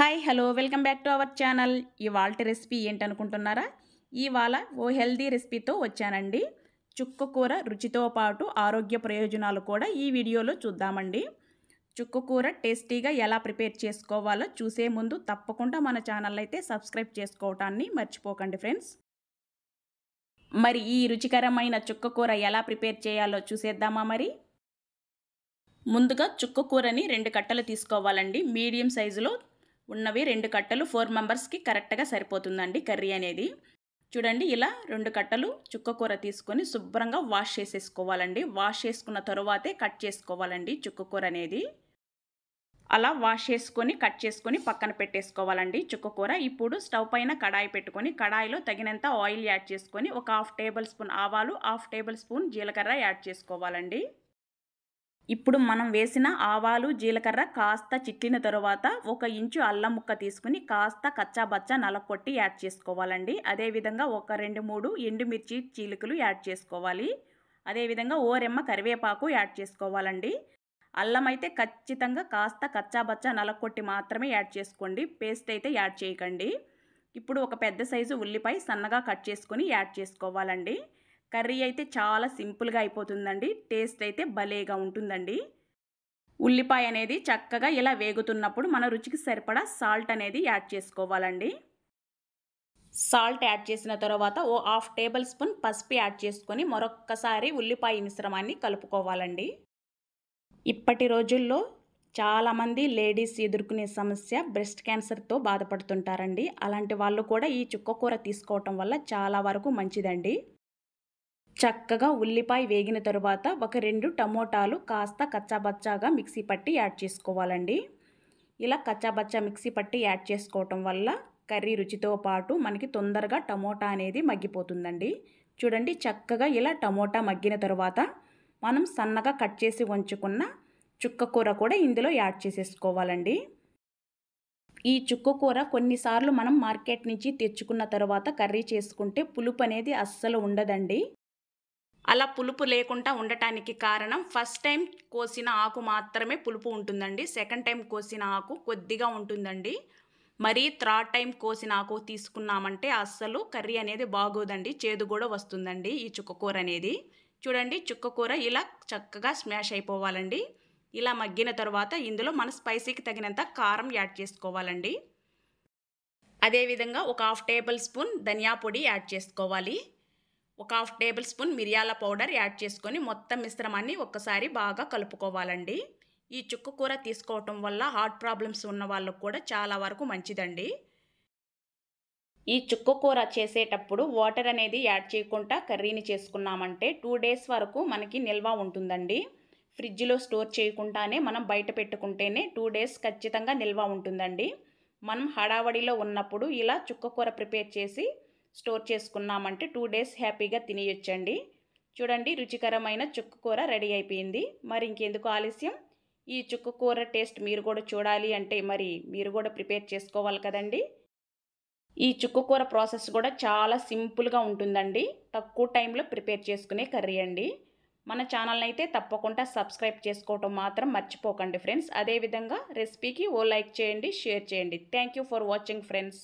Hi hello welcome back to our channel. ఇవాల్టి recipe ఏంటనుకుంటున్నారా? ఇవాళ ఓ healthy రెసిపీతో వచ్చానండి. చుక్క కూర రుచితో పాటు ఆరోగ్య ప్రయోజనాలు కూడా ఈ వీడియోలో చూద్దామండి. చుక్క కూర టేస్టీగా ఎలా ప్రిపేర్ చేసుకోవాలో చూసే ముందు తప్పకుండా మన ఛానల్ అయితే సబ్స్క్రైబ్ చేసుకోవటాన్ని మర్చిపోకండి ఫ్రెండ్స్. మరి ఈ రుచికరమైన చుక్క కూర ఎలా ప్రిపేర్ చేయాలో చూసేద్దామా మరి? ముందుగా చుక్క కూరని 2 కట్టలు తీసుకోవాలండి. మీడియం సైజులో ఉన్నవి 2 కట్టలు 4 మెంబర్స్కి కరెక్ట్గా సరిపోతుందండి కర్రీ అనేది. చూడండి, ఇలా 2 కట్టలు చుక్క కూర తీసుకొని శుభ్రంగా వాష్ చేసేసుకోవాలండి. వాష్ చేసుకున్న తరువాతే కట్ చేసుకోవాలండి చుక్క కూర అనేది. అలా వాష్ చేసుకొని కట్ చేసుకొని పక్కన పెట్టేసుకోవాలండి చుక్క కూర. ఇప్పుడు స్టవ్ పైన కడాయి పెట్టుకొని కడాయిలో తగినంత ఆయిల్ యాడ్ చేసుకొని ఒక 1/2 టేబుల్ స్పూన్ ఆవాలు, 1/2 టేబుల్ స్పూన్ జీలకర్ర యాడ్ చేసుకోవాలండి. ఇప్పుడు మనం వేసిన ఆవాలు జీలకర్ర కాస్త చిట్లిన తరువాత 1 ఇంచు అల్లం ముక్క తీసుకుని కాస్త కచ్చాబచ్చా నలకొట్టి యాడ్ చేసుకోవాలండి. అదేవిధంగా ఒక 2-3 ఎండుమిర్చి చీలికలు యాడ్ చేసుకోవాలి. అదేవిధంగా ఓ రెమ్మ కరివేపాకు యాడ్ చేసుకోవాలండి. అల్లం అయితే ఖచ్చితంగా కాస్త కచ్చాబచ్చా నలకొట్టి మాత్రమే యాడ్ చేసుకోండి, పేస్ట్ అయితే యాడ్ చేయకండి. ఇప్పుడు ఒక పెద్ద సైజు ఉల్లిపాయ సన్నగా కట్ చేసుకొని యాడ్ చేసుకోవాలండి. కర్రీ అయితే చాలా సింపుల్గా అయిపోతుందండి. టేస్ట్ అయితే భలేగా ఉంటుందండి. ఉల్లిపాయ అనేది చక్కగా ఇలా వేగుతున్నప్పుడు మన రుచికి సరిపడా సాల్ట్ అనేది యాడ్ చేసుకోవాలండి. సాల్ట్ యాడ్ చేసిన తర్వాత ఓ 1/2 టేబుల్ స్పూన్ పసుపు యాడ్ చేసుకొని మరొక్కసారి ఉల్లిపాయ మిశ్రమాన్ని కలుపుకోవాలండి. ఇప్పటి రోజుల్లో చాలామంది లేడీస్ ఎదుర్కొనే సమస్య బ్రెస్ట్ క్యాన్సర్తో బాధపడుతుంటారండి. అలాంటి వాళ్ళు కూడా ఈ చుక్క కూర తీసుకోవటం వల్ల చాలా వరకు మంచిదండి. చక్కగా ఉల్లిపాయ వేగిన తరువాత ఒక 2 టమోటాలు కాస్త కచ్చాబచ్చాగా మిక్సీ పట్టి యాడ్ చేసుకోవాలండి. ఇలా కచ్చాబచ్చా మిక్సీ పట్టి యాడ్ చేసుకోవటం వల్ల కర్రీ రుచితో పాటు మనకి తొందరగా టమోటా అనేది మగ్గిపోతుందండి. చూడండి, చక్కగా ఇలా టమోటా మగ్గిన తరువాత మనం సన్నగా కట్ చేసి ఉంచుకున్న చుక్క కూర కూడా ఇందులో యాడ్ చేసేసుకోవాలండి. ఈ చుక్క కూర కొన్నిసార్లు మనం మార్కెట్ నుంచి తెచ్చుకున్న తర్వాత కర్రీ చేసుకుంటే పులుపు అనేది అస్సలు ఉండదండి. అలా పులుపు లేకుండా ఉండటానికి కారణం ఫస్ట్ టైం కోసిన ఆకు మాత్రమే పులుపు ఉంటుందండి. సెకండ్ టైం కోసిన ఆకు కొద్దిగా ఉంటుందండి. మరీ థర్డ్ టైం కోసిన ఆకు తీసుకున్నామంటే అస్సలు కర్రీ అనేది బాగోదండి, చేదు కూడా వస్తుందండి ఈ చుక్క కూర అనేది. చూడండి, చుక్క కూర ఇలా చక్కగా స్మాష్ అయిపోవాలండి. ఇలా మగ్గిన తర్వాత ఇందులో మన స్పైసీకి తగినంత కారం యాడ్ చేసుకోవాలండి. అదేవిధంగా ఒక 1/2 టేబుల్ స్పూన్ ధనియా పొడి యాడ్ చేసుకోవాలి. ఒక 1/2 టేబుల్ స్పూన్ మిరియాల పౌడర్ యాడ్ చేసుకొని మొత్తం మిశ్రమాన్ని ఒక్కసారి బాగా కలుపుకోవాలండి. ఈ చుక్క కూర తీసుకోవటం వల్ల హార్ట్ ప్రాబ్లమ్స్ ఉన్న వాళ్ళకు కూడా చాలా వరకు మంచిదండి. ఈ చుక్క కూర చేసేటప్పుడు వాటర్ అనేది యాడ్ చేయకుండా కర్రీని చేసుకున్నామంటే 2 డేస్ వరకు మనకి నిల్వ ఉంటుందండి. ఫ్రిడ్జ్లో స్టోర్ చేయకుండానే మనం బయట పెట్టుకుంటేనే 2 డేస్ ఖచ్చితంగా నిల్వ ఉంటుందండి. మనం హడావడిలో ఉన్నప్పుడు ఇలా చుక్క కూర ప్రిపేర్ చేసి స్టోర్ చేసుకున్నామంటే 2 డేస్ హ్యాపీగా తినేయొచ్చండి. చూడండి, రుచికరమైన చుక్క కూర రెడీ అయిపోయింది. మరి ఇంకెందుకు ఆలస్యం, ఈ చుక్క కూర టేస్ట్ మీరు కూడా చూడాలి అంటే మరి మీరు కూడా ప్రిపేర్ చేసుకోవాలి కదండి. ఈ చుక్క కూర ప్రాసెస్ కూడా చాలా సింపుల్గా ఉంటుందండి. తక్కువ టైంలో ప్రిపేర్ చేసుకునే కర్రీ అండి. మన ఛానల్ని అయితే తప్పకుండా సబ్స్క్రైబ్ చేసుకోవటం మాత్రం మర్చిపోకండి ఫ్రెండ్స్. అదేవిధంగా రెసిపీకి ఓ లైక్ చేయండి, షేర్ చేయండి. Thank you for watching friends.